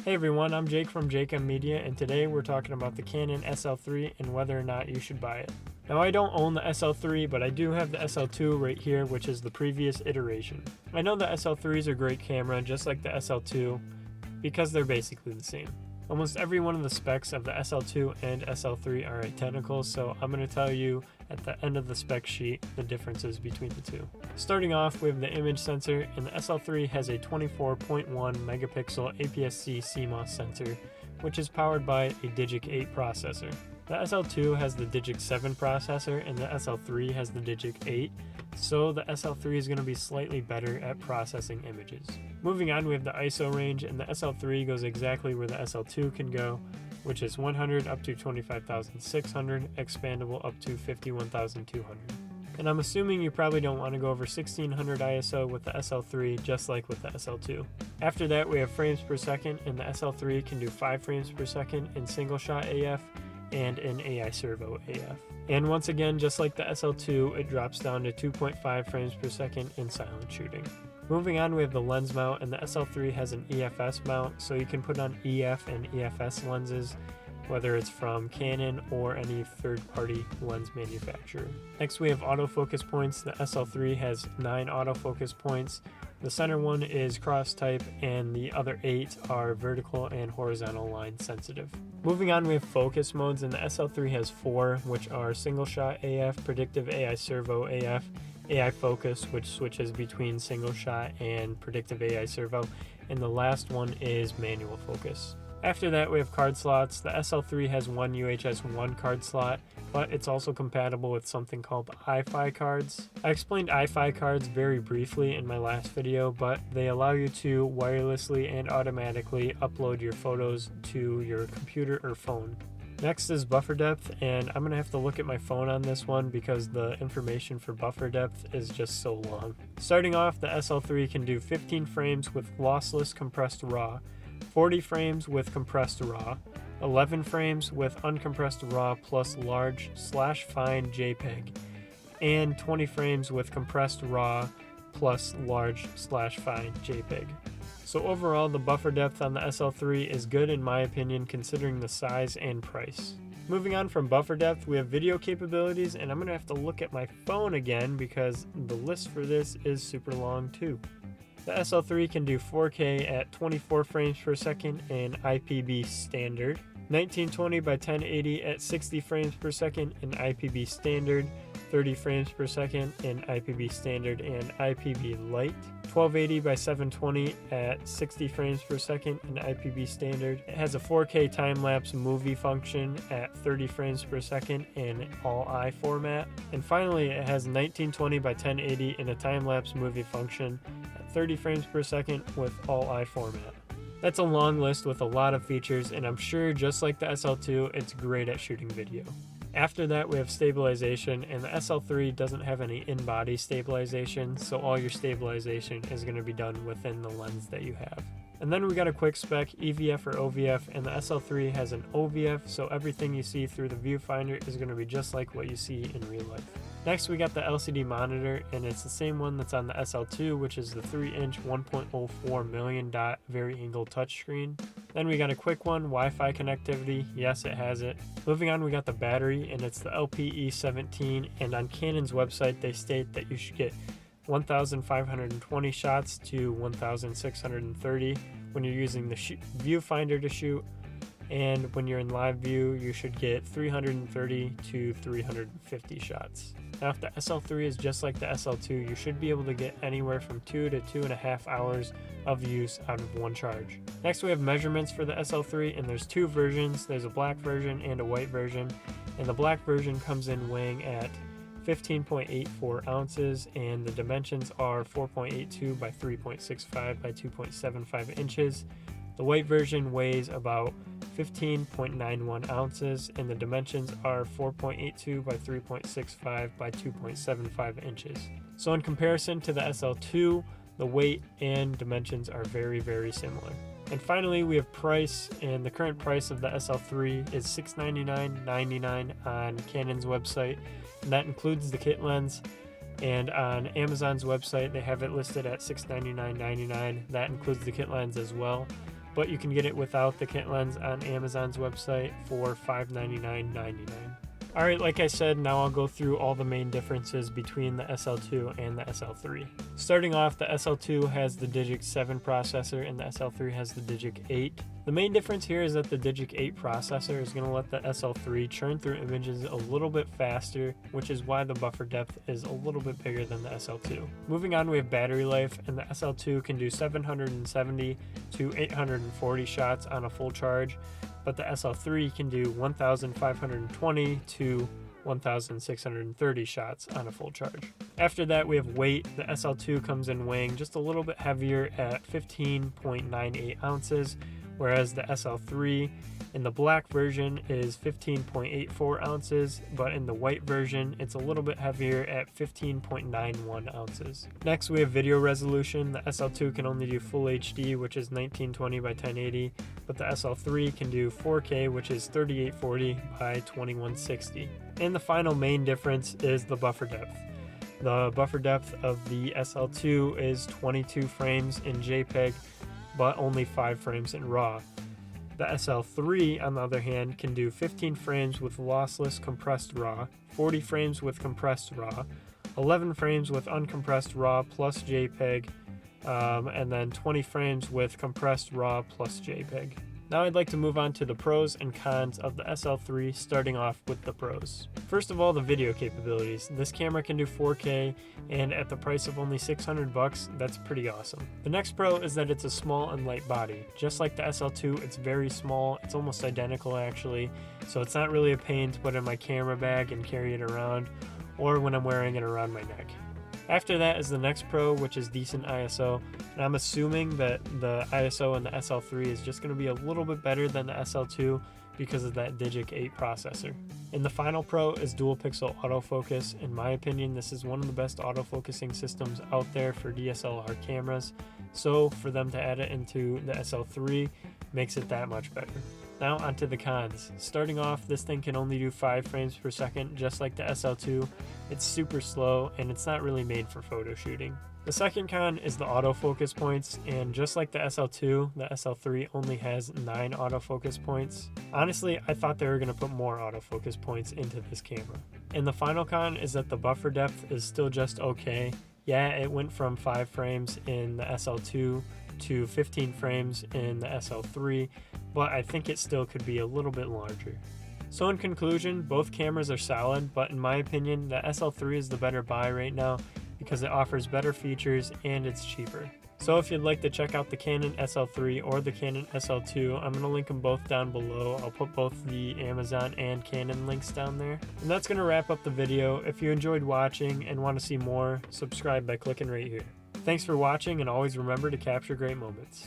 Hey everyone, I'm Jake from Jake M Media, and today we're talking about the Canon SL3 and whether or not you should buy it. Now, I don't own the SL3, but I do have the SL2 right here, which is the previous iteration. I know the SL3 is a great camera, just like the SL2, because they're basically the same. Almost every one of the specs of the SL2 and SL3 are identical, so I'm going to tell you at the end of the spec sheet the differences between the two. Starting off, we have the image sensor, and the SL3 has a 24.1 megapixel APS-C CMOS sensor, which is powered by a Digic 8 processor. The SL2 has the Digic 7 processor, and the SL3 has the Digic 8, so the SL3 is going to be slightly better at processing images. Moving on, we have the ISO range, and the SL3 goes exactly where the SL2 can go, which is 100 up to 25,600, expandable up to 51,200. And I'm assuming you probably don't want to go over 1600 ISO with the SL3, just like with the SL2. After that, we have frames per second, and the SL3 can do 5 frames per second in single shot AF and in AI servo AF. And once again, just like the SL2, it drops down to 2.5 frames per second in silent shooting. Moving on, we have the lens mount, and the SL3 has an EFS mount, so you can put on EF and EFS lenses, whether it's from Canon or any third-party lens manufacturer. Next, we have autofocus points. The SL3 has 9 autofocus points. The center one is cross type, and the other 8 are vertical and horizontal line sensitive. Moving on, we have focus modes, and the SL3 has 4, which are single shot AF, predictive AI servo AF, AI focus, which switches between single shot and predictive AI servo, and the last one is manual focus. After that, we have card slots. The SL3 has one UHS 1 card slot, but it's also compatible with something called iFi cards. I explained iFi cards very briefly in my last video, but they allow you to wirelessly and automatically upload your photos to your computer or phone. Next is buffer depth, and I'm going to have to look at my phone on this one because the information for buffer depth is just so long. Starting off, the SL3 can do 15 frames with lossless compressed RAW, 40 frames with compressed RAW, 11 frames with uncompressed RAW plus large/fine JPEG, and 20 frames with compressed RAW plus large/fine JPEG. So overall, the buffer depth on the SL3 is good in my opinion, considering the size and price. Moving on from buffer depth, we have video capabilities, and I'm going to have to look at my phone again because the list for this is super long too. The SL3 can do 4K at 24 frames per second in IPB standard, 1920 by 1080 at 60 frames per second in IPB standard, 30 frames per second in IPB standard and IPB light, 1280 by 720 at 60 frames per second in IPB standard. It has a 4K time-lapse movie function at 30 frames per second in all-I format. And finally, it has 1920 by 1080 in a time-lapse movie function at 30 frames per second with all-I format. That's a long list with a lot of features, and I'm sure just like the SL2, it's great at shooting video. After that, we have stabilization, and the SL3 doesn't have any in-body stabilization, so all your stabilization is going to be done within the lens that you have. And then we got a quick spec, EVF or OVF, and the SL3 has an OVF, so everything you see through the viewfinder is going to be just like what you see in real life. Next, we got the LCD monitor, and it's the same one that's on the SL2, which is the 3-inch 1.04 million dot vari-angle touchscreen. Then we got a quick one, Wi-Fi connectivity. Yes, it has it. Moving on, we got the battery, and it's the LPE17, and on Canon's website, they state that you should get 1,520 shots to 1,630 when you're using the viewfinder to shoot, and when you're in live view, you should get 330 to 350 shots. Now, if the SL3 is just like the SL2, you should be able to get anywhere from 2 to 2.5 hours of use out of one charge. Next, we have measurements for the SL3, and there's 2 versions. There's a black version and a white version, and the black version comes in weighing at 15.84 ounces, and the dimensions are 4.82 by 3.65 by 2.75 inches. The white version weighs about 15.91 ounces, and the dimensions are 4.82 by 3.65 by 2.75 inches. So in comparison to the SL2, the weight and dimensions are very, very similar. And finally, we have price, and the current price of the SL3 is $699.99 on Canon's website, and that includes the kit lens. And on Amazon's website, they have it listed at $699.99. That includes the kit lens as well. but you can get it without the kit lens on Amazon's website for $599.99. Alright, like I said, now I'll go through all the main differences between the SL2 and the SL3. Starting off, the SL2 has the Digic 7 processor and the SL3 has the Digic 8. The main difference here is that the Digic 8 processor is going to let the SL3 churn through images a little bit faster, which is why the buffer depth is a little bit bigger than the SL2. Moving on, we have battery life, and the SL2 can do 770 to 840 shots on a full charge, but the SL3 can do 1,520 to 1,630 shots on a full charge. After that, we have weight. The SL2 comes in weighing just a little bit heavier at 15.98 ounces, whereas the SL3 in the black version is 15.84 ounces, but in the white version, it's a little bit heavier at 15.91 ounces. Next, we have video resolution. The SL2 can only do Full HD, which is 1920 by 1080, but the SL3 can do 4K, which is 3840 by 2160. And the final main difference is the buffer depth. The buffer depth of the SL2 is 22 frames in JPEG, but only 5 frames in RAW. The SL3, on the other hand, can do 15 frames with lossless compressed RAW, 40 frames with compressed RAW, 11 frames with uncompressed RAW plus JPEG, and then 20 frames with compressed RAW plus JPEG. Now I'd like to move on to the pros and cons of the SL3, starting off with the pros. First of all, the video capabilities. This camera can do 4K, and at the price of only $600, that's pretty awesome. The next pro is that it's a small and light body. Just like the SL2, it's very small. It's almost identical actually, so it's not really a pain to put in my camera bag and carry it around, or when I'm wearing it around my neck. After that is the next pro, which is decent ISO, and I'm assuming that the ISO in the SL3 is just going to be a little bit better than the SL2 because of that Digic 8 processor. And the final pro is dual pixel autofocus. In my opinion, this is one of the best autofocusing systems out there for DSLR cameras, so for them to add it into the SL3 makes it that much better. Now onto the cons. Starting off, this thing can only do 5 frames per second, just like the SL2. It's super slow, and it's not really made for photo shooting. The second con is the autofocus points, and just like the SL2, the SL3 only has 9 autofocus points. Honestly, I thought they were going to put more autofocus points into this camera. And the final con is that the buffer depth is still just okay. Yeah, it went from 5 frames in the SL2 to 15 frames in the SL3, but I think it still could be a little bit larger. So in conclusion, both cameras are solid, but in my opinion, the SL3 is the better buy right now because it offers better features and it's cheaper. So if you'd like to check out the Canon SL3 or the Canon SL2, I'm going to link them both down below. I'll put both the Amazon and Canon links down there. And that's going to wrap up the video. If you enjoyed watching and want to see more, subscribe by clicking right here. Thanks for watching, and always remember to capture great moments.